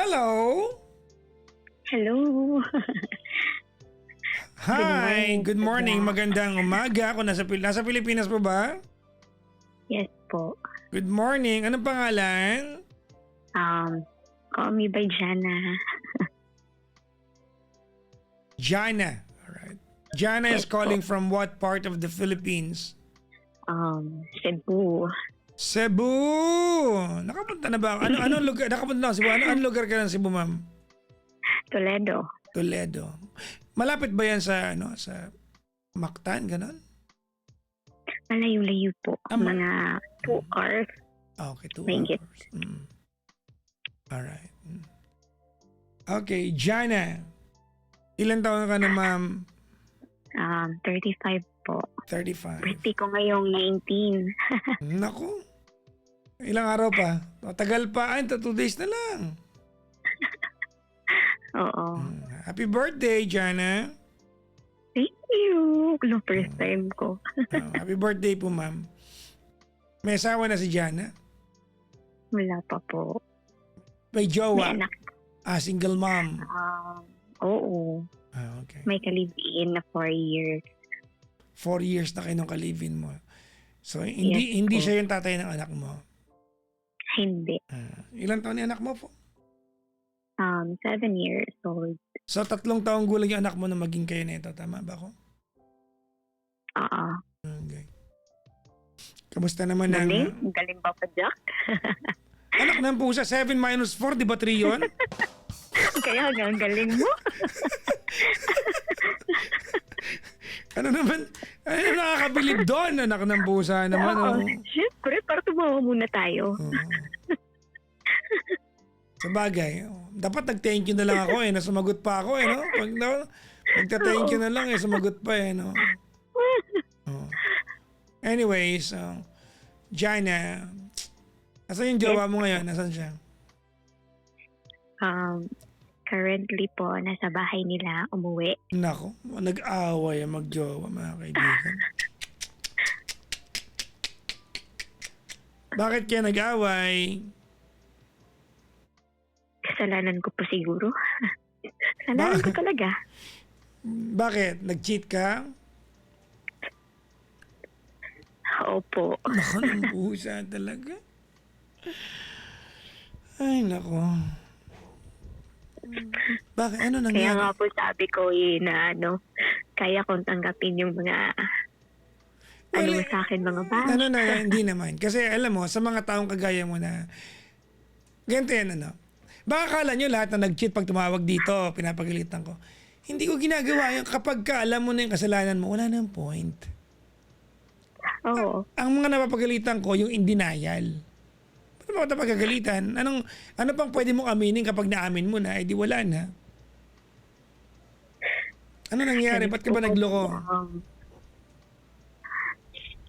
Hello! Hello. Hi! Good morning. kuya. Magandang umaga. Ako nasa Pilipinas po ba? Yes po. Good morning. Anong pangalan? Call me by Jana. Jana. Alright. Jana is Yes po. calling from what part of the Philippines? Cebu. Cebu! Nakapunta na ba? Anong lugar? Nakapunta na ako Cebu. Anong lugar ka ng Cebu, ma'am? Toledo. Toledo. Malapit ba yan sa Mactan, ganon? Malayo-layo po. Mga 2 hours. Okay, 2 Mahigit. hours. Alright. Okay, Jana. Ilan taon ka na, ma'am? 35 po. 35. Birthday ko ngayong 19. Naku. Ilang araw pa? Tagal pa. Ay, 2 days na lang. Oo. Happy birthday, Jana. Thank you. First time ko. Happy birthday po, ma'am. May asawa na si Jana? Wala pa po. May jowa? May anak. Single mom. Oo. Okay. May ka-live-in na 4 years. 4 years na kayo nung kalivin mo. So, Yes hindi po. siya yung tatay ng anak mo. Hindi. Ilang taon yung anak mo po? 7 years old. So, 3 taong gulang yung anak mo na maging kayo nito. Tama ba ako? Oo. Okay. Kamusta naman Galing? Galing ba pa, Jack? anak ng pusa? 7 minus 4, di ba 3 yun? Kaya ang galing mo. Ano naman? Ano nakakabilib doon? Anak ng pusa naman. Oo. Oh. Siyempre, para tumawa muna tayo. Sa bagay, dapat nag-thank you na lang ako nasumagot pa ako no? Pag nagta-thank you na lang sumagot pa no? Oh. Anyways, Jana, asan yung jowa mo ngayon? Asan siya? Currently po, nasa bahay nila, umuwi. Nako, nag-away ang mag-jowa mga kaibigan. Bakit kaya nag-away? Kasalanan ko po siguro. Kasalanan ko talaga. Bakit? Nag-cheat ka? Opo. Nako, ng pusa talaga. Ay, nako. Bakit? Ano nangyari? Kaya nga po sabi ko na kaya kong tanggapin yung mga mo sa akin, mga bash. Hindi naman. Kasi alam mo, sa mga taong kagaya mo na, ganito yan, baka akala nyo lahat na nag-cheat pag tumawag dito, pinapagalitan ko. Hindi ko ginagawa yun. Kapag ka alam mo na yung kasalanan mo, wala nang point. Oo. Ang mga napapagalitan ko, yung in denial. Paano ba ito pagkagalitan? Ano pang pwede mong aminin kapag naamin mo na, di wala na. Ano nangyari? Ba't ka ba nagloko?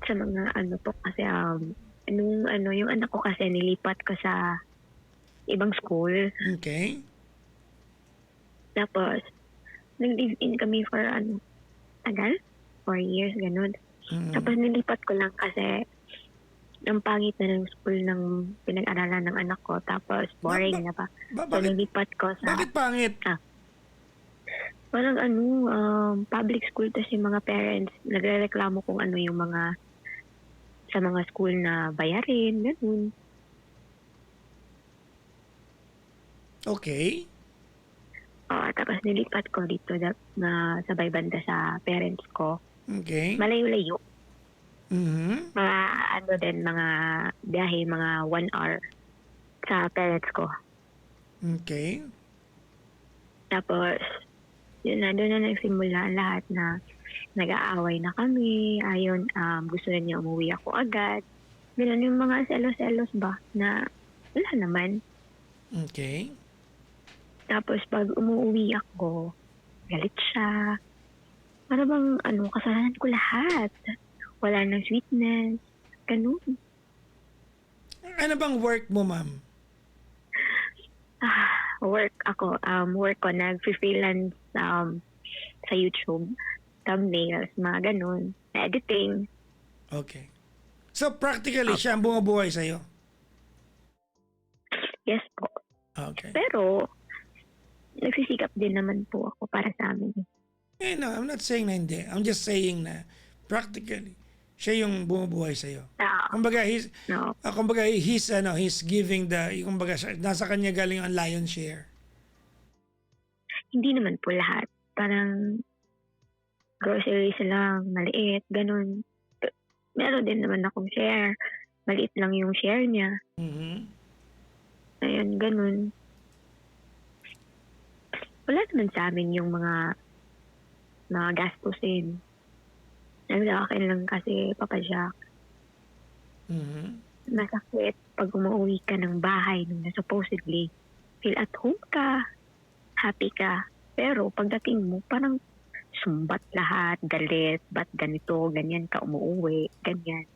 Sa mga po kasi, yung anak ko kasi nilipat ko sa ibang school. Okay. Tapos, nag-live-in kami for tagal? 4 years, ganun. Tapos nilipat ko lang kasi ang pangit na ng school ng pinag-aralan ng anak ko. Tapos boring na pa. So nilipat ko sa... Bakit pangit? Parang public school, tapos yung mga parents nagrereklamo kung ano yung mga sa mga school na bayarin, ganun. Okay. Tapos nilipat ko dito na sabay banda sa parents ko. Okay. Malayo-layo. Mm-hmm. Mga biyahe, mga 1 hour sa parents ko. Okay. Tapos, doon na nagsimula lahat na nag-aaway na kami. Ayun, gusto na niya umuwi ako agad. Ganun yung mga selos-selos ba na wala naman. Okay. Tapos pag umuwi ako, galit siya. Para bang kasalanan ko lahat. Wala nang sweetness. Ganun. Ano bang work mo, ma'am? Work ako. Work ko, nag-freelance sa YouTube. Thumbnails, mga ganun. Editing. Okay. So practically, siya ang bumubuhay sa'yo? Yes po. Okay. Pero, nagsisikap din naman po ako para sa amin. Eh, no, I'm not saying na hindi. I'm just saying na practically, siya yung bumubuhay sa'yo. Kumbaga, No. he's giving kumbaga, nasa kanya galing ang lion's share. Hindi naman po lahat. Parang groceries lang, maliit, ganun. Meron din naman akong share. Maliit lang yung share niya. Mhm. Ayun, ganun. Wala naman sa amin yung mga gastusin. Ang sa akin lang kasi, Papa Jack, Mhm. masakit pag umuwi ka ng bahay na supposedly feel at home ka, happy ka. Pero pagdating mo, parang sumbat lahat, galit, ba't ganito, ganyan ka umuwi, ganyan.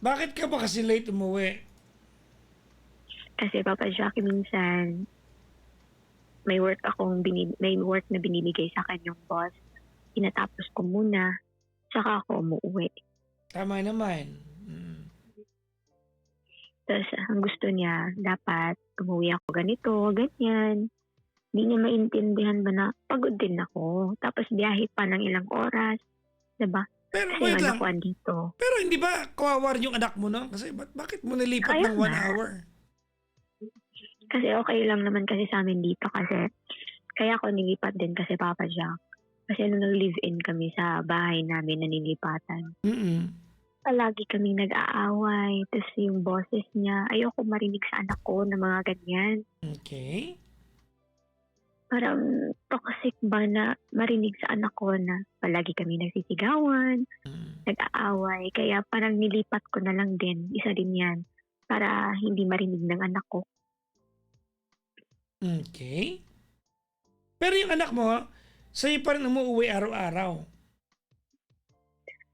Bakit ka ba kasi late umuwi? Kasi Papa Jack, minsan may work na binibigay sa akin yung boss. Tinatapos ko muna, saka ako umuwi. Tama naman. Mm. Tapos ang gusto niya, dapat umuwi ako ganito, ganyan. Hindi niya maintindihan ba na pagod din ako. Tapos biyahe pa ng ilang oras. Diba? Pero Kasi wait yung lang. anak ko andito. Pero hindi ba kawawar yung anak mo, no? Kasi bakit mo nilipat Kaya ng 1 nga. hour? Kasi okay lang naman kasi sa amin dito kasi kaya ako nilipat din kasi Papa Jack. Kasi nung nag-live-in kami sa bahay namin na nilipatan, Mm-mm. palagi kaming nag-aaway. Tapos yung boses niya, ayoko marinig sa anak ko na mga ganyan. Okay. Parang toxic ba na marinig sa anak ko na palagi kami nagsisigawan, nag-aaway. Kaya parang nilipat ko na lang din, isa din yan, para hindi marinig ng anak ko. Okay. Pero yung anak mo, sa'yo pa rin umuwi araw-araw.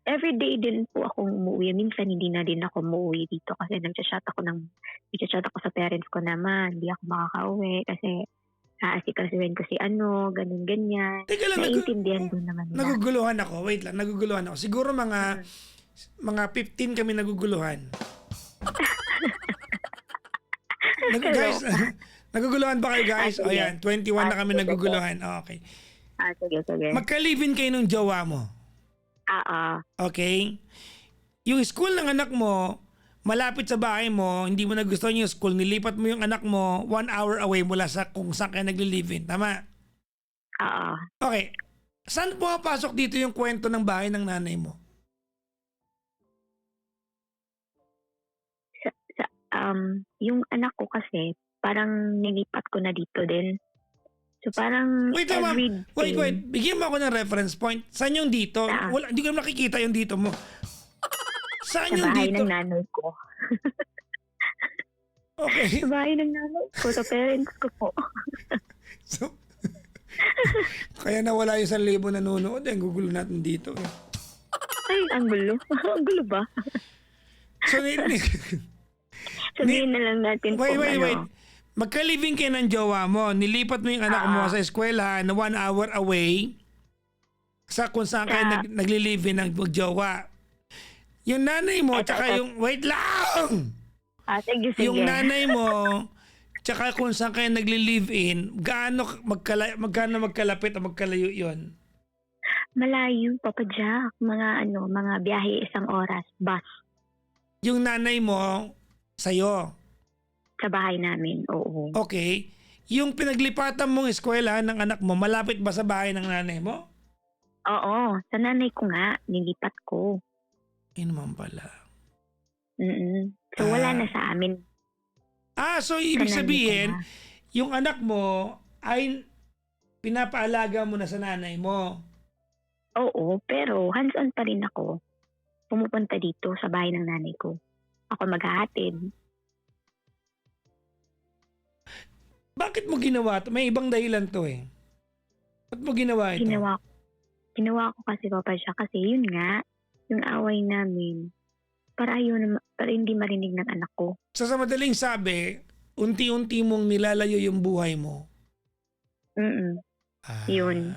Everyday din po akong umuwi. Minsan hindi na din ako umuwi dito kasi nagchat ako sa parents ko naman, hindi ako makakauwi kasi aasikasuhin ko si ganun ganyan. Teka lang, Naiintindihan din naman nila. naguguluhan ako. Wait lang, naguguluhan ako. Siguro mga 15 kami naguguluhan. Guys, naguguluhan ba kayo guys? O yan, 21 na kami naguguluhan. Okay. Sige. Magka-live-in kayo ng jowa mo. Okay? Yung school ng anak mo, malapit sa bahay mo, hindi mo nagustuhan yung school, nilipat mo yung anak mo 1 hour away mula sa kung saan kayo nagli-live-in. Tama? Okay. Saan pumapasok dito yung kwento ng bahay ng nanay mo? Yung anak ko kasi, parang nilipat ko na dito din. So parang Wait lang, ma'am. Wait. Bigyan mo ako ng reference point. Saan yung dito? Wala, hindi ko nakikita yung dito mo. Saan sa yung bahay dito? ng nanay ko. Okay. Sa bahay ng nanay ko, sa parents ko po. So, kaya nawala yung 1,000 nanonood. Ang gugulo natin dito. Ay, ang gulo. Ang gulo ba? So, Sabihin na lang natin wait. Magka-living kayo ng jowa mo. Nilipat mo yung anak mo sa eskwela na 1 hour away sa kung saan kayo nagli-live-in ng jowa. Yung nanay mo, tsaka yung... Wait lang! Sige. Yung nanay mo, tsaka kung saan kayo nagli-live-in, magkano magkalapit o magkalayo yun? Malayo, Papa Jack. Mga biyahe 1 oras, bus. Yung nanay mo, sa'yo. Sa bahay namin, oo. Okay. Yung pinaglipatan mong eskwela ng anak mo, malapit ba sa bahay ng nanay mo? Oo, sa nanay ko nga, nilipat ko. Yun naman pala. So wala na sa amin. So ibig Sa nanay sabihin, ko na. yung anak mo ay pinapaalaga mo na sa nanay mo. Oo, pero hands-on pa rin ako. Pumupunta dito sa bahay ng nanay ko. Ako maghahatid. Bakit mo ginawa ito? May ibang dahilan to eh. Ba't mo ginawa ito? Ginawa ko kasi Papa siya kasi yun nga, yung away namin, para hindi marinig ng anak ko. Sa madaling sabi, unti-unti mong nilalayo yung buhay mo. Yun.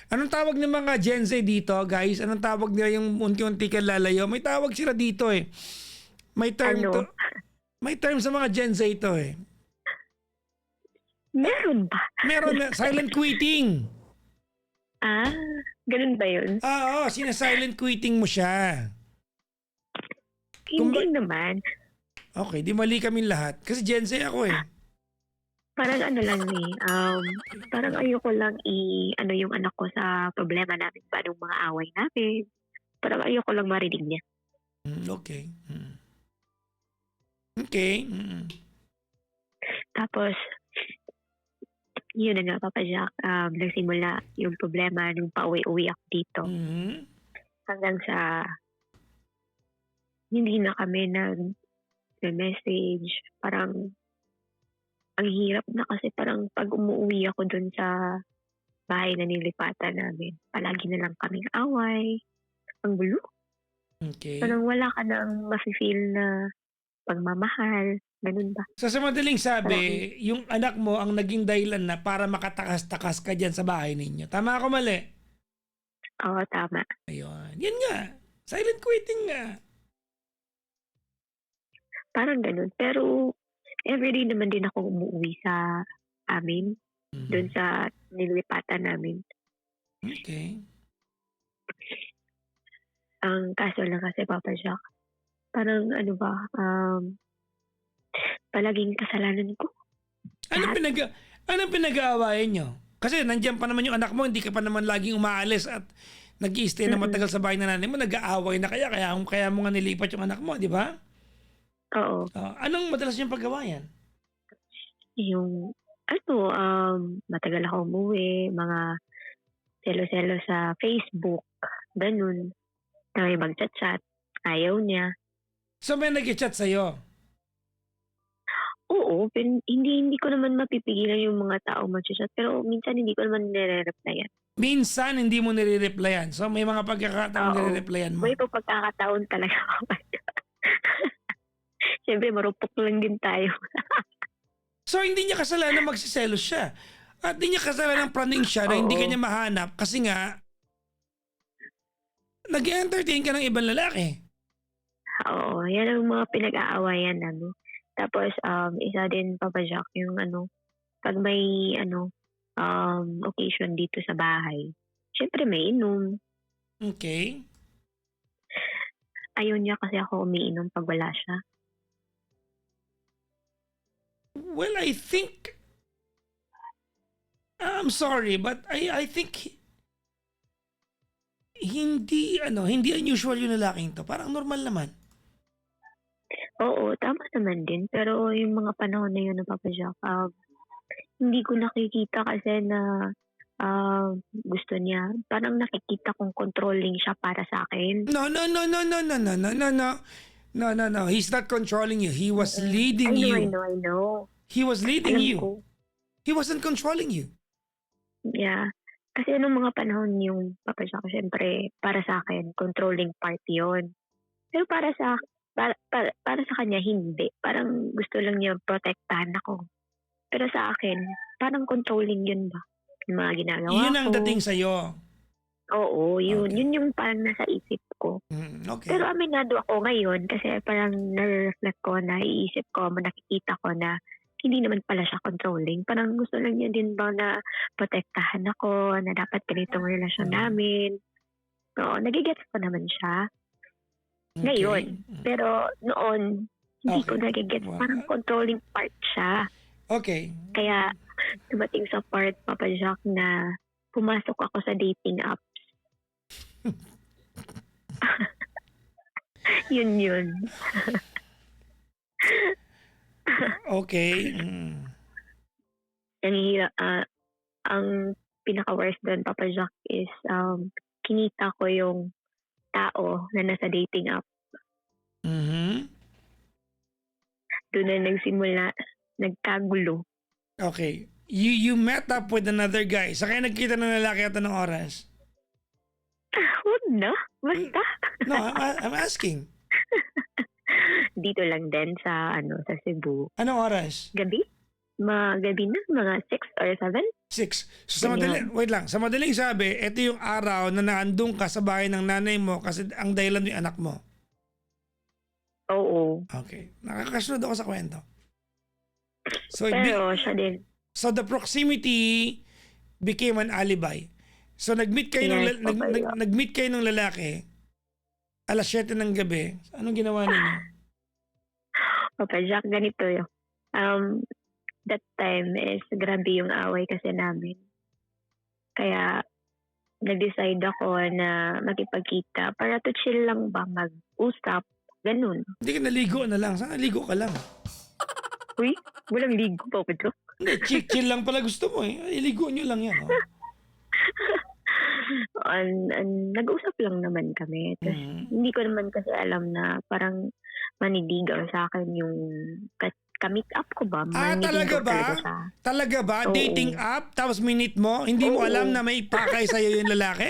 Anong tawag ng mga Gen Z dito, guys? Anong tawag nila yung unti-unti ka lalayo? May tawag sila dito eh. May term to. May term sa mga Gen Z ito eh. Meron ba? Meron na, silent quitting. Ah, ganun ba yun? Oo, sina-silent quitting mo siya. Hindi naman. Okay, di mali kami lahat. Kasi Gen Z ako eh. Parang ano lang parang ayoko lang ano yung anak ko sa problema namin, paanong mga away namin. Parang ayoko lang marinig niya. Okay. Okay. Tapos, yun na nga, Papa Jack, nagsimula yung problema nung pauwi-uwi ako dito. Hanggang sa hindi na kami nag-message. Parang ang hirap na kasi parang pag umuwi ako dun sa bahay na nilipatan namin, palagi na lang kaming away. Ang gulo. Okay. Parang wala ka nang mafe-feel na pagmamahal. Ganun ba? So sa madaling sabi, yung anak mo ang naging dahilan na para makatakas-takas ka dyan sa bahay ninyo. Tama ako mali? Oo, tama. Ayun. Yan nga. Silent quitting nga. Parang ganun. Pero everyday naman din ako umuwi sa amin. Doon sa nilipatan namin. Okay. Ang kaso lang kasi, Papa Jack, parang ano ba, palaging kasalanan ko. Anong pinag-aawayan nyo? Kasi nandiyan pa naman yung anak mo, hindi ka pa naman laging umaalis at nag-i-stay na matagal sa bahay na nanay mo, nag-aaway na kaya mo nga nilipat yung anak mo, di ba? Oo. Anong madalas yung pag-awayan? Yung, matagal ako umuwi, mga selo-selo sa Facebook, ganun. Na may mag-chat-chat, ayaw niya. So may nag-chat sa'yo? Oo, pero hindi ko naman mapipigilan yung mga tao mag-chat, pero minsan hindi ko naman nire-replyan. Minsan hindi mo nire-replyan. So may mga pagkakataon nire-replyan mo? May pagkakataon talaga. Siyempre, marupok lang din tayo. So hindi niya kasalanan magsiselos siya. At hindi niya kasalanan praning siya na hindi kanya mahanap kasi nga nag-entertain ka ng ibang lalaki. Oo, yan ang mga pinag-aawayan namin. Tapos, isa din, Papa Jack, yung pag may occasion dito sa bahay, syempre may inom. Okay. Ayaw niya kasi ako umiinom pag wala siya. Well, I think I'm sorry, but I think hindi unusual yung lalaking to. Parang normal naman. Oo, tama naman din. Pero yung mga panahon na yun, Papa Jack, hindi ko nakikita kasi na gusto niya. Parang nakikita kong controlling siya para sa akin. No. No. He's not controlling you. He was leading you. I know. He was leading Alam you. ko. He wasn't controlling you. Yeah. Kasi nung mga panahon yung Papa Jack, syempre, para sa akin, controlling part yun. Pero para sa kanya, hindi. Parang gusto lang niya protektahan ako. Pero sa akin, parang controlling yun ba? Yung mga ginagawa ko. Yun ang dating sa'yo. Oo, yun. Okay. Yun yung parang nasa isip ko. Okay. Pero aminado ako ngayon kasi parang nare-reflect ko, naiisip ko, nakikita ko na hindi naman pala siya controlling. Parang gusto lang niya din ba na protektahan ako, na dapat ganitong relasyon namin. So, nagigets ko naman siya. Okay. Ngayon. Pero noon, hindi ko nagigets. Parang controlling part siya. Okay. Kaya, dumating sa part, Papa Jack, na pumasok ako sa dating apps. yun. Okay. Ang pinaka-worst doon, Papa Jack, is kinita ko yung tao na nasa dating app. Doon na nagsimula, nagkagulo. Okay. You met up with another guy. Sa kaya nagkita ng lalaki at anong oras? Huwag na. Basta. No, I'm asking. Dito lang din sa Cebu. Anong oras? Gabi? Gabi na, mga 6 or 7. 6. So sa madaling sabi, ito yung araw na naandun ka sa bahay ng nanay mo kasi ang dahilan yung anak mo. Oo. Okay. Nakakasunod ako sa kwento. So, Pero siya din, So the proximity became an alibi. So nag-meet kayo Yes, nag-meet kayo ng lalaki alas 7 ng gabi. Anong ginawa ninyo? Papa Jack, ganito yun. That time is grabe yung away kasi namin. Kaya nag-decide ako na makipagkita para to chill lang ba, mag-usap, ganun. Hindi ka naligo na lang. Sana ligo ka lang. Uy, walang ligo, Papa Jack. Hindi, chill lang pala gusto mo eh. Iligo nyo lang yan. Oh. Nag-usap lang naman kami. Tapos, hindi ko naman kasi alam na parang maniligaw sa akin yung ka-meet up ko ba? Talaga ba? Talaga ba? Oo. Dating app? Tapos minute mo? Hindi mo Oo. alam na may pakay sa'yo yung lalaki?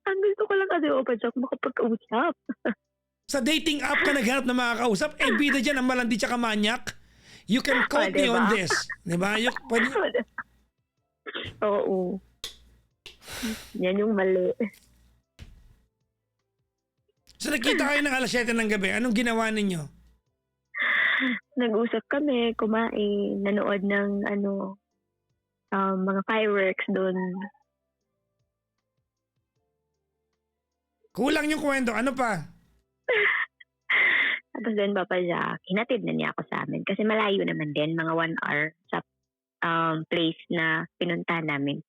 Ang gusto ko lang kasi, Papa Jack, makapag-usap. Sa dating app ka naghanap ng mga kausap? Eh, bida dyan ang malandi tsaka manyak. You can quote me diba? on this. Diba? Oo. Yan yung mali. So nakita kayo ng alas 7 ng gabi. Anong ginawa ninyo? Nag-usap kami, kumain, nanood ng mga fireworks doon. Kulang yung kwento. Ano pa? Tapos doon, Papa Jack, hinatid na niya ako sa amin. Kasi malayo naman din, mga 1 hour sa place na pinunta namin.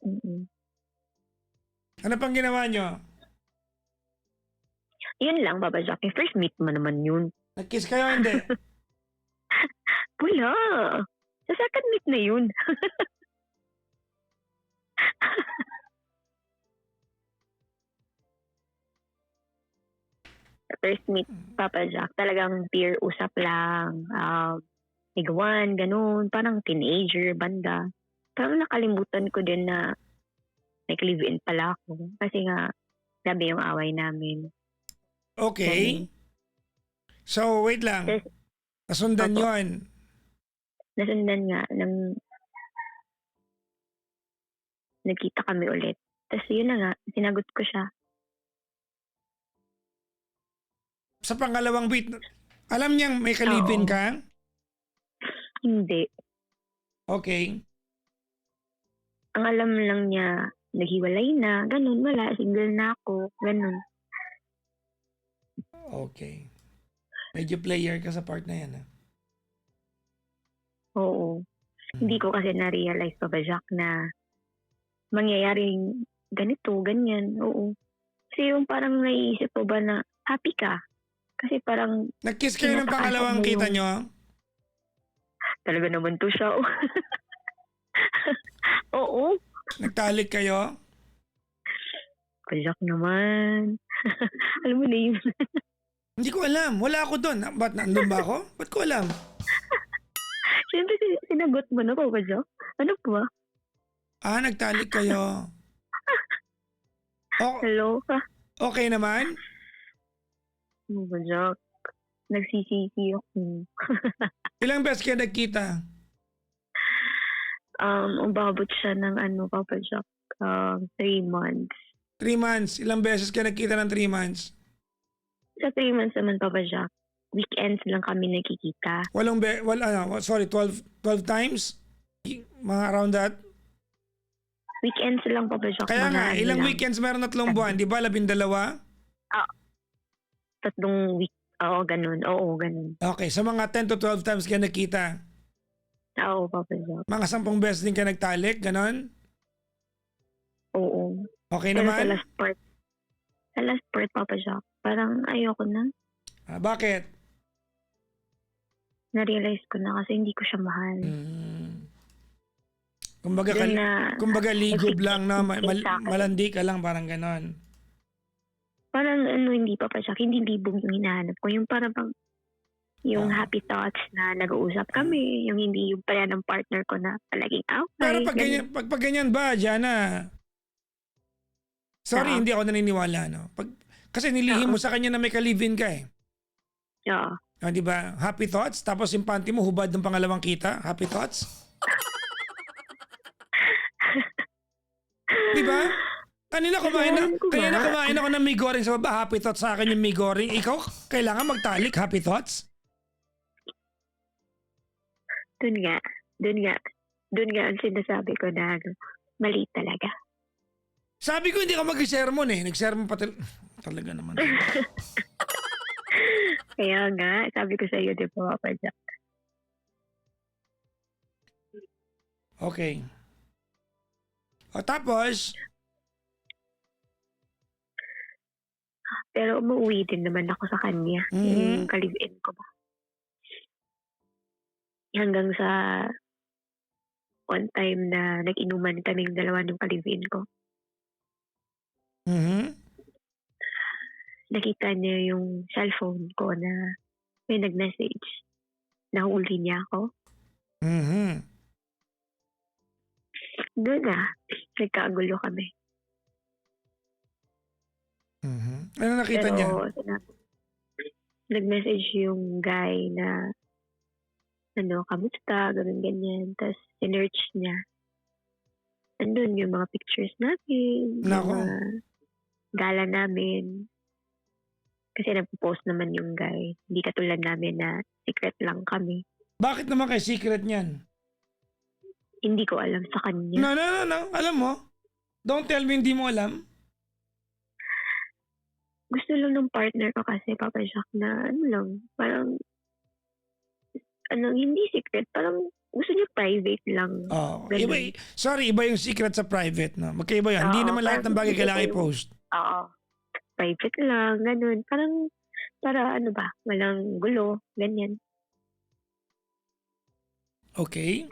Mm-mm. Ano pang ginawa nyo? Yun lang, Papa Jack. Yung first meet mo naman yun. Nag-kiss kayo hindi? Wala. Sa second meet na yun. First meet, Papa Jack, talagang peer usap lang. Ligawan, ganun. Parang teenager, banda. Parang nakalimutan ko din na nag-live-in pala ako. Kasi nga, grabe yung away namin. Okay. So, wait lang. Nasundan Opo. yun. Nasundan nga, nagkita kami ulit. Tapos yun na nga, sinagot ko siya. Sa pangalawang beat, alam niyang may kalibin Oo. ka? Hindi. Okay. Ang alam lang niya, naghiwalay na, ganun, wala, single na ako, ganun. Okay. Medyo player ka sa part na yan. Oo. Hindi ko kasi na-realize pa ba, Jack, na mangyayaring ganito, ganyan, oo. Kasi yung parang naiisip ko ba na happy ka? Kasi parang Nag-kiss kayo ng Tinataasan pangalawang mo kita yung- nyo? talaga naman to siya. Oo. Nagtalik kayo? Jack naman. Alam mo na yun. Hindi ko alam. Wala ako doon. Ba't nandun ba ako? Ba't ko alam? Siyempre, sinagot mo na po ba, Jack? Ano po ba? Nagtalik kayo. Hello ka? Okay naman? Ano ba, Jack? Nagsisisi ako. Ilang beses kayo nagkita? Umabot siya ng Papa Jack, 3 months. 3 months. Ilang beses kayo nagkita ng 3 months? Sa 3 months naman, Papa Jack, weekends lang kami nagkikita. 12 times? Mga around that? Weekends lang, Papa Jack. Kaya mga nga, ano ilang lang. weekends meron 3 buwan? Di ba? 12? 3 week. Oo, ganun. Oo, ganun. Okay, so mga 10 to 12 times kayo nagkita. Oo, Papa Jack. Mga 10 beses din kayo nagtalik, ganon? Oo. Okay Pero naman? sa last part, Papa Jack, parang ayoko na. Bakit? Na-realize ko na kasi hindi ko siya mahal. Kumbaga, Doon na- kumbaga ligob nag-fix lang na sa akin. malandi ka lang, parang ganon. Parang hindi, Papa Jack, hindi libog yung hinahanap ko. Yung parang yung happy thoughts na nag-uusap kami, yung hindi yung pala ng partner ko na palaging away. Pero ganun. pag ganyan ba, Jana? Sorry, Oo. hindi ako naniniwala, no? Kasi nilihim mo sa kanya na may kalivin ka eh. Oo. Di ba? Happy thoughts, tapos yung panty mo hubad ng pangalawang kita. Happy thoughts? Di ba? Kasalanan ko kanina ba? kumain ako ng migoring sa baba. Happy thoughts sa akin yung migoring. Ikaw, kailangan magtalik. Happy thoughts? Dun nga. Dun nga ang sinasabi ko na mali talaga. Sabi ko hindi ka mag-sermon eh. Nag-sermon pa talaga naman. Kaya nga, sabi ko sa iyo, di ba, Papa Jack? Okay. O tapos, Pero umuwi din naman ako sa kanya. Yung ka-live-in ko ba. Hanggang sa one time na nag-inuman kaming dalawa ng ka-live-in ko. Nakita niya yung cellphone ko na may nag-message. Nahuli niya ako. Doon na, nagkagulo kami. ano nakita niya? Nag-message yung guy na kamusta, ganyan. Tapos, sinearch niya. Andun yung mga pictures namin, yung Nako. mga gala namin. Kasi nagpo-post naman yung guy. Hindi katulad namin na secret lang kami. Bakit naman kay secret niyan? Hindi ko alam sa kanya. No. Alam mo? Don't tell me hindi mo alam. Gusto lang ng partner ko kasi, Papa Jack, na parang, hindi secret, parang gusto niya private lang. Oh, Ganun. iba yung secret sa private, no? Magkaiba yan. Hindi Oo, naman lahat ng parang bagay gusto kailangan ko yung- i-post. Oo. Private lang, ganun. Parang, para walang gulo, ganyan. Okay?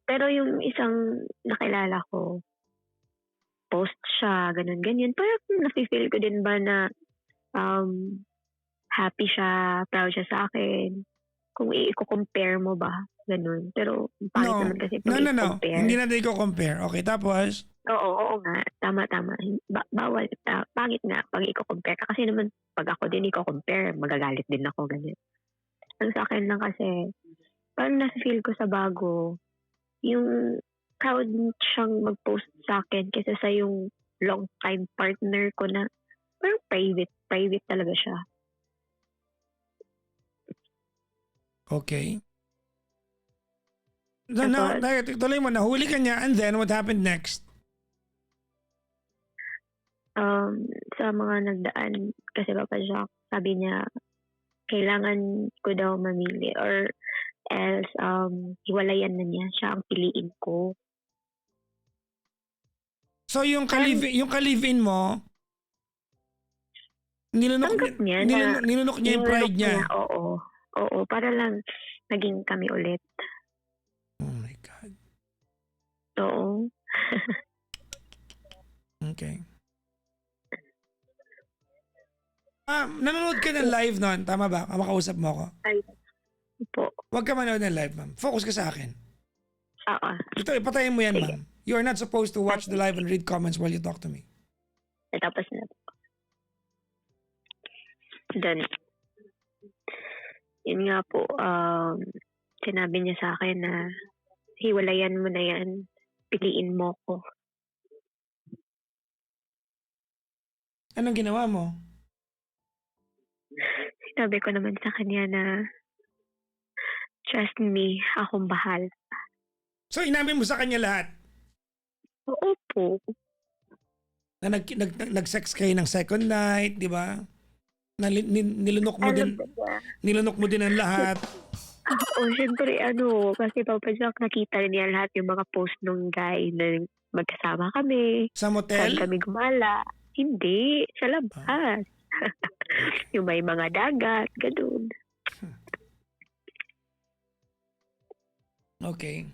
Pero yung isang nakilala ko, post siya, ganyan. Parang nafe-feel ko din ba na happy siya, proud siya sa akin. Kung i-compare mo ba, ganun. Pero pangit naman kasi pag No. i-compare. Hindi natin i-compare. Okay, tapos? Oo nga. Tama. Bawal. Pangit nga pag i-compare ka. Kasi naman, pag ako din i-compare, magagalit din ako, ganyan. Ang sa akin lang kasi, parang nasa-feel ko sa bago, yung proud siyang mag-post sa akin kaysa sa yung long-time partner ko na parang private talaga siya. Okay. Tuloy mo, nahuli ka niya and then what happened next? Sa mga nagdaan, kasi Papa Jack, sabi niya, kailangan ko daw mamili or else hiwalayan na niya, siya ang piliin ko. So yung ka-live-in mo, Tanggap niya nilunok niya yung pride niya. Oo, para lang naging kami ulit. Oh my God. Oo. Okay. Nanonood ka ng live nun, tama ba? Makausap mo ako. Ay, po. Huwag ka manood ng live, ma'am. Focus ka sa akin. Oo. Ito, ipatayin mo yan, Sige. ma'am. You are not supposed to watch the live and read comments while you talk to me. Tapos na po. Then, yun nga po, sinabi niya sa akin na hiwalayan mo na yan, piliin mo ko. Anong ginawa mo? Sinabi ko naman sa kanya na trust me, akong bahal. So, inamin mo sa kanya lahat Oo po. na nag-sex kayo ng second night, di ba? Na nilunok mo din, nilunok mo din ang lahat. Syempre, kasi Papa Jack, nakita niya lahat yung mga post nung guy na magkasama kami. Sa Saan motel? kami gumala. Hindi, sa labas. Yung may mga dagat, ganun. Okay.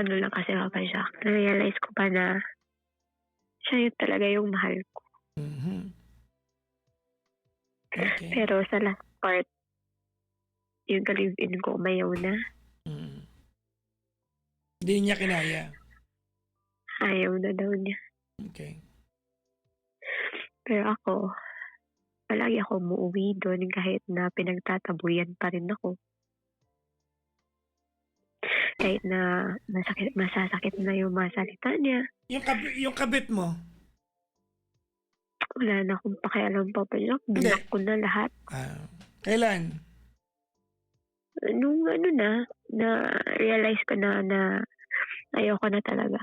Lang kasi Papa Jack, na-realize ko pa na siya yun talaga yung mahal ko. Mm-hmm. Okay. Pero sa last part, yung ka-live-in ko, umayaw na. Hindi niya kinaya. Ayaw na daw niya. Okay. Pero ako, palagi ako umuwi doon kahit na pinagtatabuyan pa rin ako. kahit na masasakit na yung mga salita niya. Yung kabit mo, Wala na akong pakialam, Papa Jack. Hindi. Block ko na lahat. kailan? Nung na-realize ko na ayoko na talaga.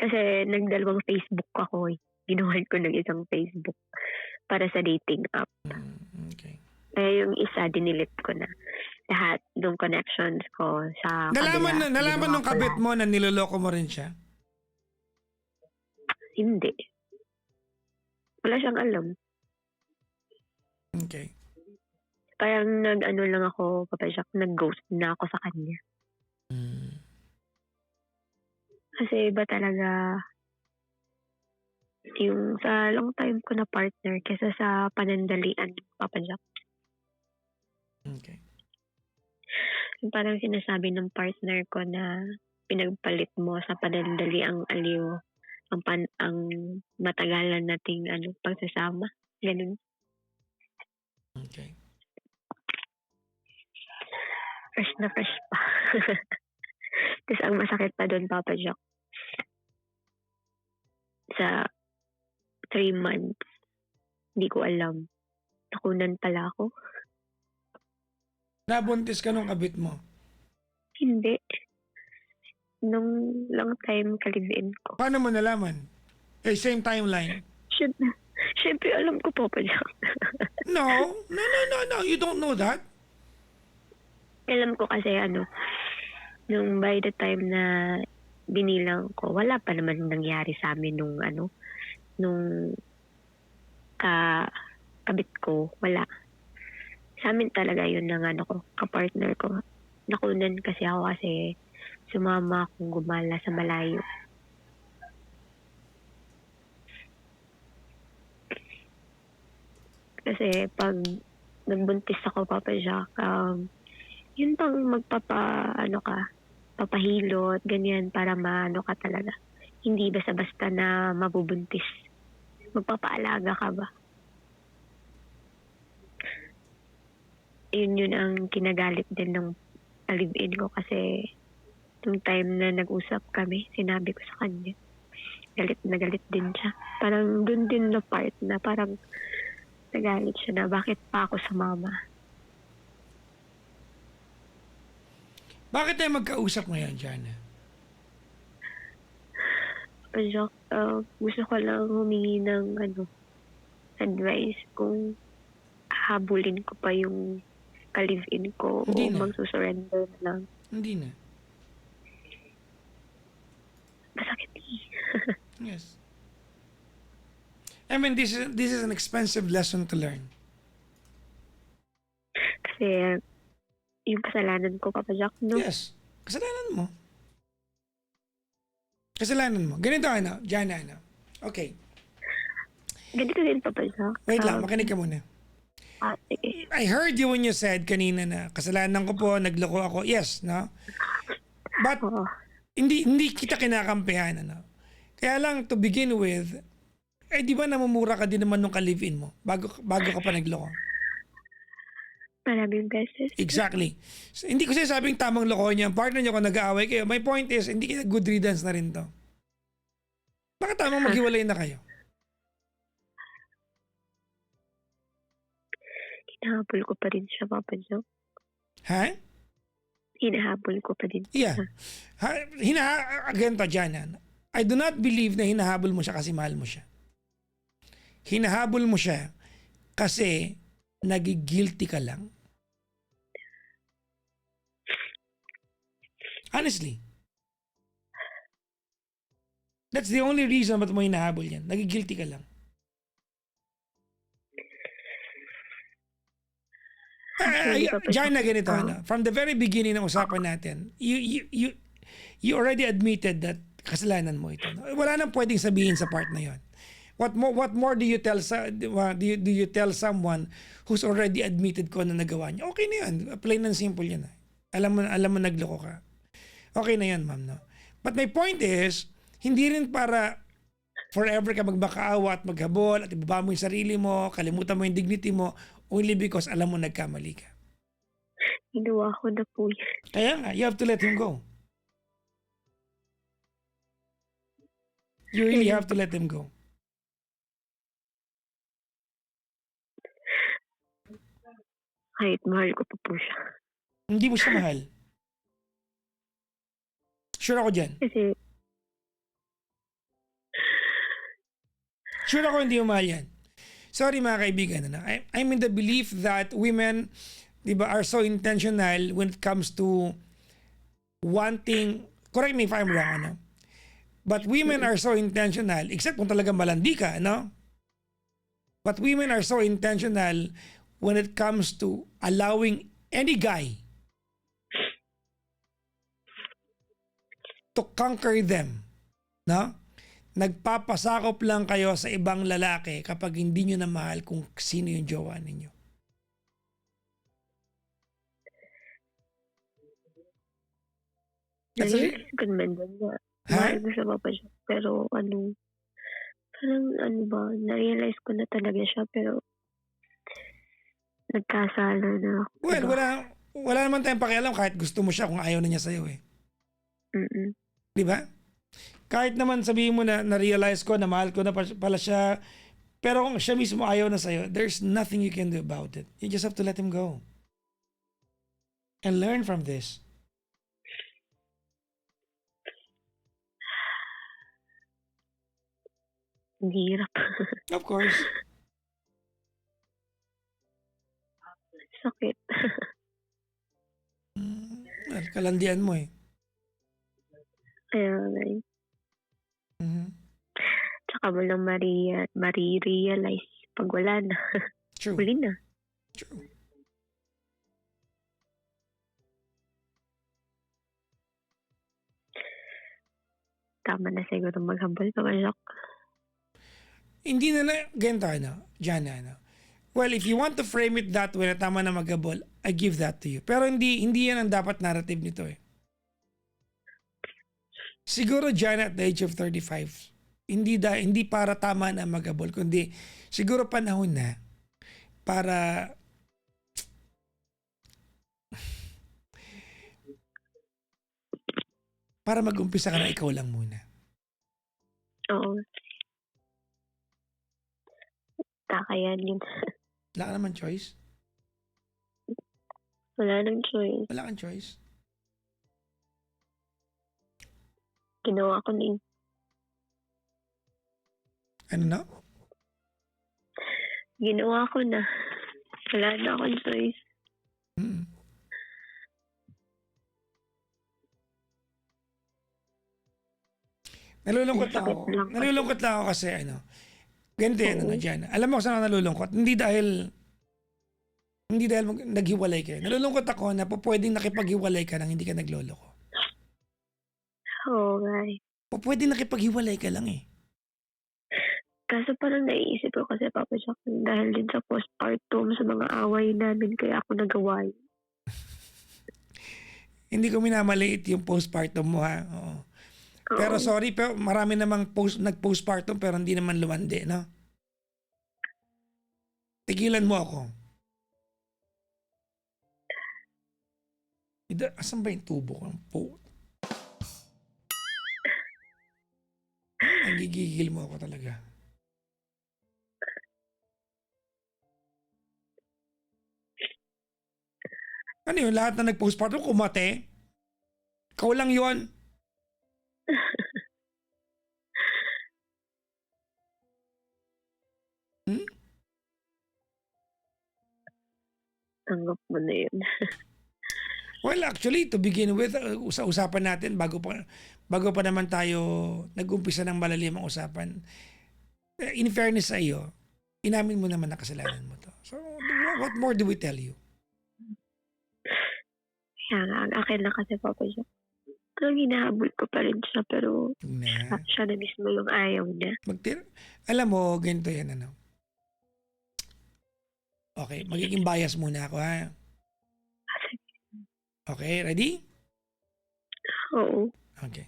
Kasi nagdalawang Facebook ako eh. Ginuhan ko ng isang Facebook para sa dating app. Okay. Kaya yung isa, dinilit ko na. Lahat ng connections ko sa kabila. Nalaman ginawa ng ko kabit lahat. mo na niloloko mo rin siya? Hindi. Wala siyang alam. Okay. Parang nag-ano lang ako, Papa Jack, nag-ghost na ako sa kanya. Kasi iba talaga yung sa long time ko na partner kesa sa panandalian, Papa Jack. Okay. Yung parang sinasabi ng partner ko na pinagpalit mo sa panandaliang aliw ang matagalan nating pagsasama. Ganun. Okay. Fresh na fresh pa. Tapos ang masakit pa doon, Papa Jack, sa 3 months, hindi ko alam. Nakunan pala ako. Nabuntis ka nung kabit mo? Hindi. Nung long time kalibin ko. Paano mo nalaman? Same timeline. Siyempre alam ko, Papa Jack. No. You don't know that. Alam ko kasi nung by the time na binilang ko, wala pa naman nangyari sa amin nung kabit ko, wala. Sa amin talaga yun ng kapartner ko. Nakunan kasi ako kasi sumama akong gumala sa malayo. Kasi pag nagbuntis ako, Papa Jack, yun pang papahilot, ganyan, para maano ka talaga. Hindi basta-basta na mabubuntis. Magpapaalaga ka ba? Yun ang kinagalit din ng live-in ko kasi nung time na nag-usap kami, sinabi ko sa kanya. Galit na galit din siya. Parang dun din na part na parang nagalit siya na bakit pa ako sumama. Bakit tayo magkausap ngayon, Jana? Jack, gusto ko lang humingi ng advice kung habulin ko pa yung ka-live-in ko Hindi o na. magsusurrender na lang. Hindi na. Masakit eh. Yes. I mean, this is an expensive lesson to learn. Kasi yung kasalanan ko, Papa Jack, no? Yes. Kasalanan mo. Kasalanan mo. Ganito Jana, Okay. Ganito din, Papa Jack. Wait lang, makinig ka muna. Sige. I heard you when you said kanina na kasalanan ko po, nagloko ako. Yes, no? But Oo. hindi kita kinakampihan, Kaya lang, to begin with, di ba namumura ka din naman nung ka-live-in mo bago ka pa nagloko? Maraming beses. Exactly. So, hindi ko sinasabing tamang loko niya. Partner niyo kung nag-aaway kayo. My point is, hindi kita good riddance na rin to. Baka tamang maghiwalay na kayo. Hinahabol ko pa rin siya, Papa Jack. Ha? Hinahabol ko pa din. Yeah. Again to, Jana. I do not believe na hinahabol mo siya kasi mahal mo siya. Hinahabol mo siya kasi nagigilty ka lang. Honestly. That's the only reason ba't mo hinahabol yan. Nagigilty ka lang. Jana, ganito, from the very beginning ng usapan natin, you already admitted that kasalanan mo ito. Wala nang pwedeng sabihin sa part na yon. What more do you tell do you tell someone who's already admitted ko na nagawa niya? Okay na yan. Plain and simple yan. Alam mo nagloko ka. Okay na yan, ma'am, no? But my point is, hindi rin para forever ka magbakaawa at maghabol at ibaba mo yung sarili mo, kalimutan mo yung dignity mo, only because alam mo nagkamali ka. Ginawa ko na po yan. Kaya nga, you have to let him go. You really have to let him go. Kahit mahal ko pa po siya. Hindi mo siya mahal. Sure ako dyan. Kasi, Sure ako hindi mo mahal yan. Sorry mga kaibigan. Ano? I'm in the belief that women, di ba, are so intentional when it comes to wanting, correct me if I'm wrong, ano? But women are so intentional, except kung talagang malandi ka, no? But women are so intentional when it comes to allowing any guy to conquer them, no? Nagpapasakop lang kayo sa ibang lalaki kapag hindi nyo na mahal kung sino yung jowa ninyo. That's it. nag-realize ko naman din na Ha? mahal ko siya pa siya. Pero parang na-realize ko na talaga siya pero nagkasala na ako. Well, Diba? wala naman tayong pakialam kahit gusto mo siya kung ayaw na niya sa'yo eh. Mm-mm. Di ba? Kahit naman sabihin mo na na-realize ko na mahal ko na pala siya, pero kung siya mismo ayaw na sa'yo, there's nothing you can do about it. You just have to let him go. And learn from this. Ang hirap. Of course. Sakit. Well, kalandian mo eh. Kaya nga eh. Mhm. Tsaka mo lang marirealize pag wala na. True. Huli na. True. Tama na siguro maghambal pa masyak. Hindi na ganito Jana, Well, if you want to frame it that way na tama na magabol, I give that to you. Pero hindi yan ang dapat narrative nito eh. Siguro Jana at the age of 35, hindi para tama na magabol, kundi siguro panahon na para mag-umpisa ka na ikaw lang muna. Oo. Kakayan yun. Wala ka naman choice. Wala nang choice. Wala kang choice. Ginawa ko na yun. Ano na? Ginawa ko na. Wala na akong choice. Hmm. Nalulungkot ako. Sakit lang. Nalulungkot lang ako kasi ganito yan, Jana. Alam mo kung saan ako nalulungkot? Hindi dahil naghiwalay kayo. Nalulungkot ako na pwedeng nakipaghiwalay ka nang hindi ka nagloloko. Oo, guys. Pwedeng nakipaghiwalay ka lang eh. Kaso parang naiisip ko kasi Papa Jack dahil din sa postpartum sa mga away namin kaya ako nagawa yun. Hindi ko minamaliit yung postpartum mo ha. Oo. Pero Oo. sorry, pero marami namang nag-postpartum pero hindi naman lumandi, no? Tigilan mo ako. Asan ba yung tubo ko? Ang gigigil mo ako talaga. Ano yun? Lahat na nag-postpartum, kumate? Ikaw lang yun. Tanggap mo na yun. Well, actually, to begin with, sa usapan natin, bago pa naman tayo nag-umpisa ng malalim ang usapan, in fairness sa iyo, inamin mo naman na kasalanan mo to. So, what more do we tell you? Kaya nga, ang akin na kasi Papa Jack. Pero hinahabol ko pa rin siya pero siya na mismo yung ayaw niya. Alam mo, ganito yan Okay, magiging bias muna ako ha. Okay, ready? Oo. Okay.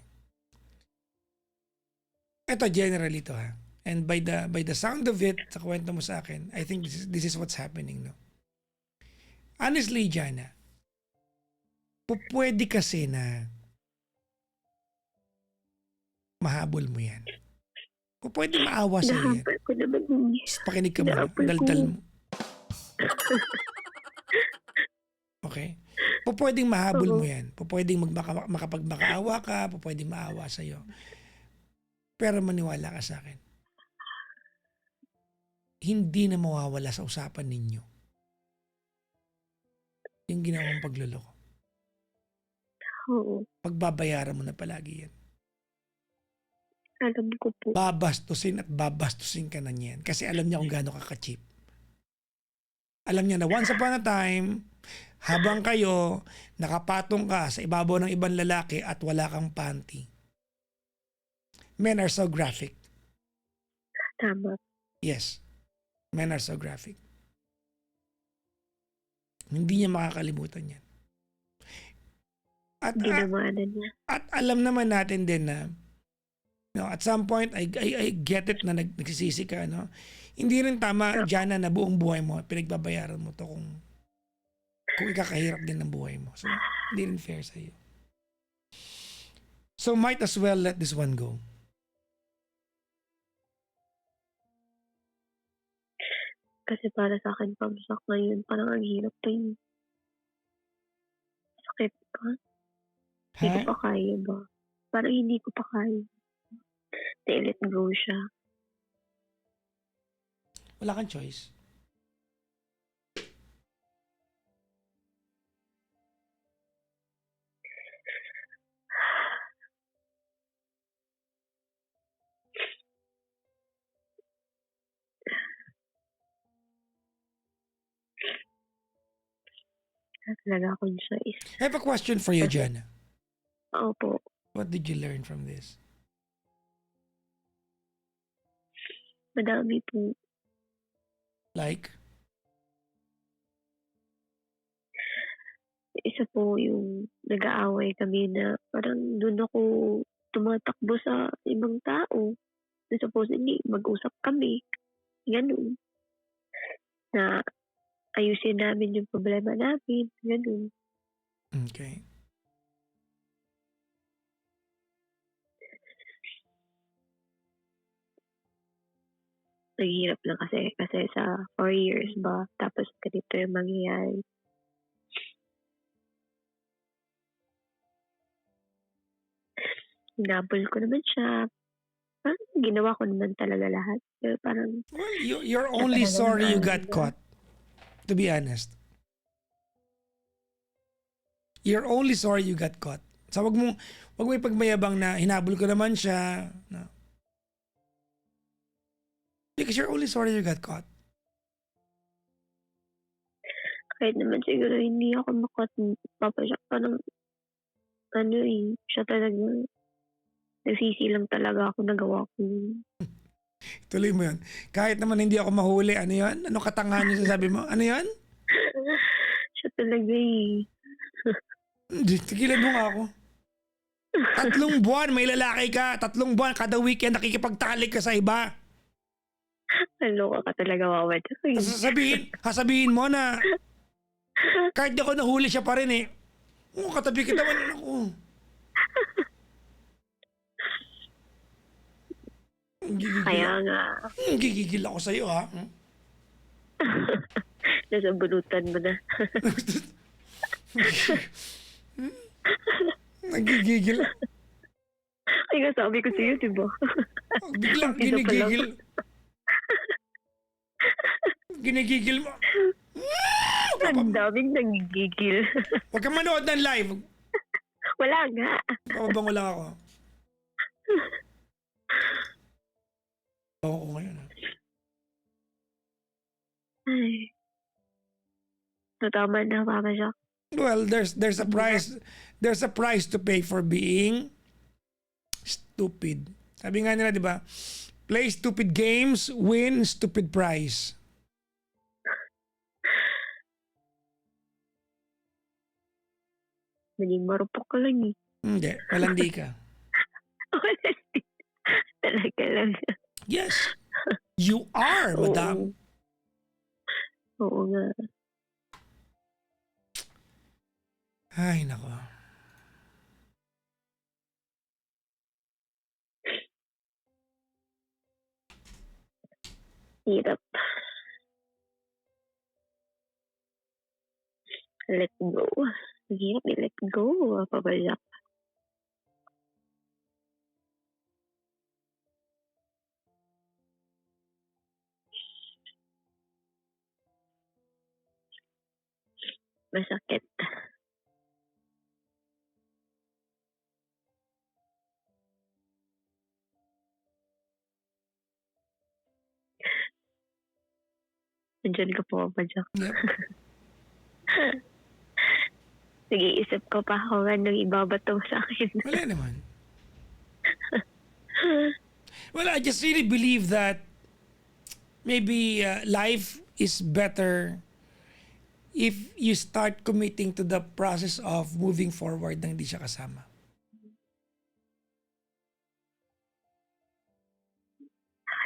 Ito generally to ha. And by the sound of it, sa kwento mo sa akin, I think this is what's happening, no? Honestly, Jana, Pwede kasi na mahabol mo yan. Pwede maawa sa yan. Nahabol ko naman yun. Pakinig ka muna. Nahabol Daldal ko. mo. Okay? Pwedeng mahabol mo yan. Pwedeng makapagmakaawa ka. Pwedeng maawa sa'yo. Pero maniwala ka sa akin. Hindi na mawawala sa usapan ninyo yung ginawang pagluloko. Oo. Pagbabayaran mo na palagi yan. Alam ko po. Babastusin at babastusin ka na niyan. Kasi alam niya kung gaano ka ka-cheap. Alam niya na once upon a time, habang kayo, nakapatong ka sa ibabaw ng ibang lalaki at wala kang panty. Men are so graphic. Tama. Yes. Men are so graphic. Hindi niya makakalimutan yan. At, Ginawanan niya. at alam naman natin din na at some point, I get it na nagsisisi ka. No? Hindi rin tama, Jana, na buong buhay mo, pinagbabayaran mo to kung ikakahirap din ng buhay mo. So, hindi rin fair sa'yo. So, might as well let this one go. Kasi para sa akin, pagsak ngayon, parang ang hirap pa yun. Sakit pa. Hindi ko pa kaya ba? Parang hindi ko pa kaya. Let go siya. Wala kang choice. Talaga akong choice. I have a question for you, Jana. Opo. What did you learn from this? Madami po. Like? Isa po yung nag-aaway kami na parang doon ako tumatakbo sa ibang tao. Na supposedly, mag-usap kami. Ganun. Na ayusin namin yung problema namin. Ganun. Okay. Naghihirap lang kasi sa 4 years ba, tapos ganito yung mangyayari. Hinabol ko naman siya. Parang ginawa ko naman talaga lahat. Pero parang... Well, you're only sorry you got caught. To be honest. You're only sorry you got caught. So wag mo ipagmayabang na hinabol ko naman siya. No. Because you're only sorry you got caught. Kahit naman siguro hindi ako papasyak pa ng siya talaga. Nagsisi lang talaga ako, nagawa ko yun. Tuloy mo yun. Kahit naman hindi ako mahuli, ano yun? Ano katangahan yung sasabi mo? Ano yun? Siya talaga eh. Tigilan mo nga ako. 3 buwan, may lalaki ka. 3 buwan, kada weekend nakikipagtalik ka sa iba. Naloka ka talaga, Wawa. Sasabihin mo na kahit di ako nahuli siya pa rin eh. Katabi kita man ako. Kaya nga. Gigigil ako sa'yo ha. Nasa bulutan mo na. Nagigigil. Ay nga sabi ko sa'yo, diba? Biglang ginigigil. Ginigigil mo. Ang daming nagigigil. Huwag kang manood ng live. Wala nga. Papabango lang ako. Oo ngayon. Ay. So, tama na, Papa Jack. Well, there's a price. There's a price to pay for being stupid. Sabi nga nila, di ba? Play stupid games, win stupid prize. Naging marupok ka lang eh. Hindi, malandi ka. Talaga lang. Yes. You are, madam. Oo nga. Ay, nako. Hirap. Let go. Hirap i-let go. Pabaya. Masakit. Nandiyan ka po ba, Jack? Yep. Sige, isip ko pa kung anong ibabato sa akin. Wala naman. Well, I just really believe that maybe life is better if you start committing to the process of moving forward nang hindi siya kasama.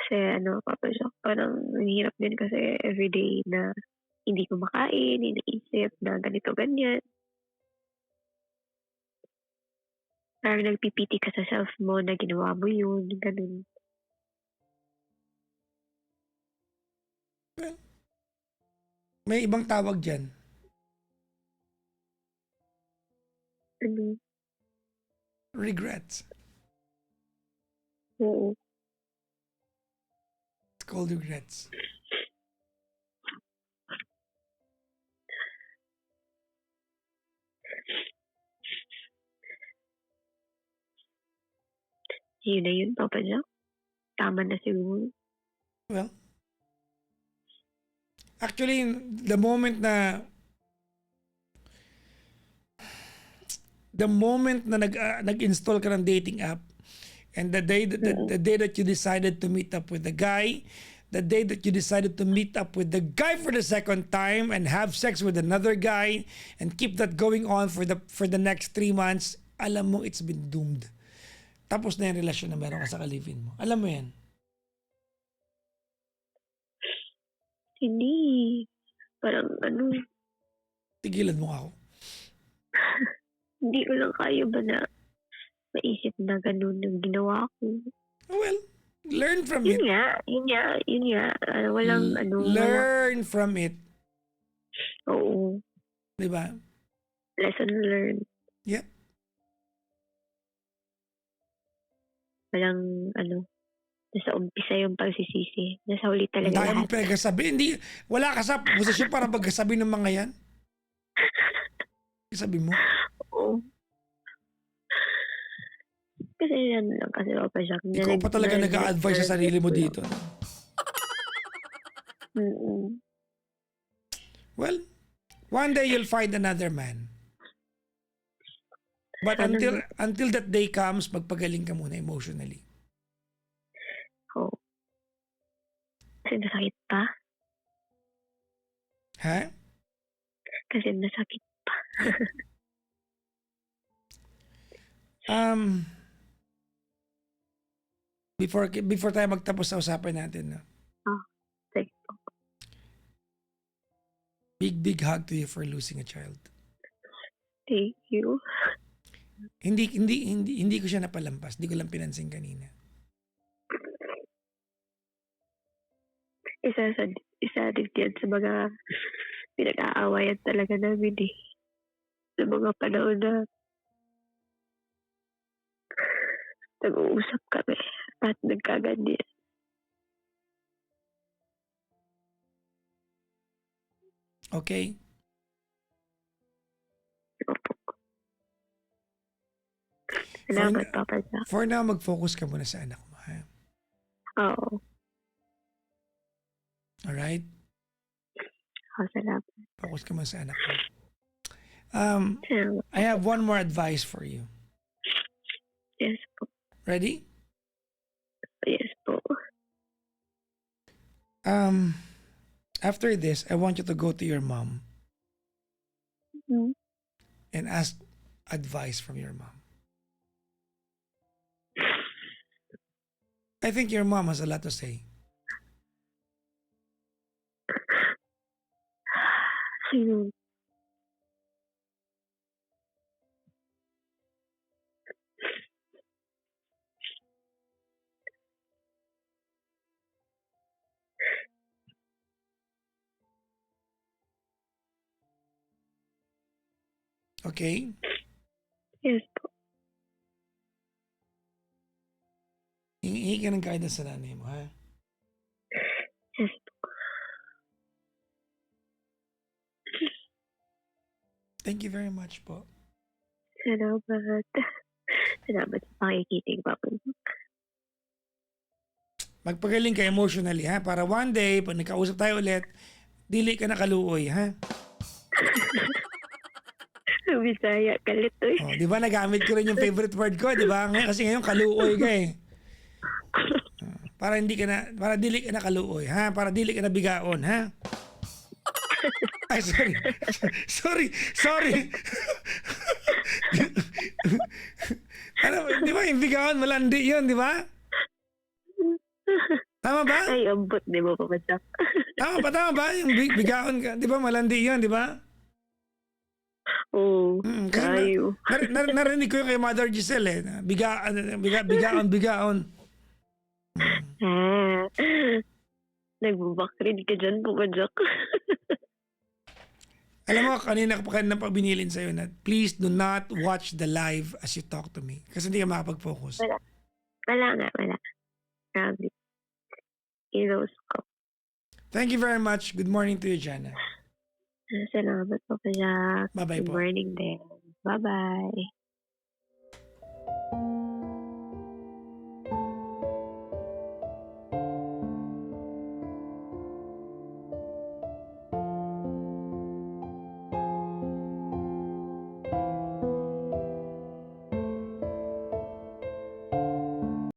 Kasi Papa Jack, parang ang hirap din kasi everyday na hindi ko makain, iniisip na ganito, ganyan. Parang nagpipiti ka sa self mo na ginawa mo yun, ganun. May ibang tawag dyan. Ano? Regrets. Oo. It's called regrets. Yun na yun, Papa Jack. Tama na siguro. Well, actually, the moment na nag-install ka ng dating app and the day that you decided to meet up with the guy, the day that you decided to meet up with the guy for the second time and have sex with another guy and keep that going on for the next 3 months, alam mo it's been doomed. Tapos na yung relasyon na meron ka sa kalivin mo. Alam mo yan. Hindi. Parang Tigilan mo ako. hindi ko lang kaya ba na maisip na ganun yung ginawa ko. Well, learn from it. Yun nga. Walang Learn from it. Oo. Diba? Lesson learned. Yep. Walang nasa umpisa yung pagsisisi. Nasa huli Ang talaga dami lahat. mong pinagsasabi. Hindi, wala ka sa posisyon para magkasabi ng mga yan. Sabi mo. Oo. Kasi yan lang kasi Papa Jack. Ikaw pa talaga nag-a-advise sa sarili mo dito. Well, one day you'll find another man. But until that day comes, magpagaling ka muna emotionally. Oo. Kasi nasakit pa. Ha? Kasi nasakit pa. Before tayo magtapos sa usapan natin, no? Sige po. Big hug to you for losing a child. Thank you. Hindi ko siya napalampas. Hindi ko lang pinansin kanina. Isa din yan sa mga pinag-aawayan talaga namin eh. Sa mga panahon na nag-uusap kami at nagkaganyan. Okay? Salamat, Papa Jack. For now, mag-focus ka muna sa anak mo. Ha? Oo. Alright? Salamat. Focus ka muna sa anak mo. Salamat. I have one more advice for you. Yes po. Ready? Yes po. After this, I want you to go to your mom and ask advice from your mom. I think your mom has a lot to say. Sino? Okay? Yes po. Hingi ka ng guidance sa nanay mo, ha? Yes po. Thank you very much po. Salamat. Salamat sa pakikinig, Papa. Magpagaling ka emotionally, ha? Para one day, pag nagkausap tayo ulit, dili ka nakaluoy, ha? Bisaya, galit to eh. Oh, di ba nagamit ko rin yung favorite word ko, di ba? Ngayon, kasi ngayon kaluoy ka eh. Para dili ka na kaluoy, ha? Para dili ka na bigaon, ha? Ay, sorry. Ano, di ba yung bigaon, malandi yun, di ba? Tama ba? Ay, ambot, di ba, Papa Jack? Tama ba? Yung bigaon ka, di ba malandi yun, di ba? Oo, Kasi kayo. narinig ko yung kay Mother Giselle eh. Bigaon. Nagbubakrid ka dyan, Papa Jack. Alam mo, kanina pa binilin sa'yo na please do not watch the live as you talk to me. Kasi hindi ka makapag-focus. Wala. Grabe. Heroes ko. Thank you very much. Good morning to you, Jana. Salamat, Papa Jack. Bye-bye Good po. morning din. Bye-bye.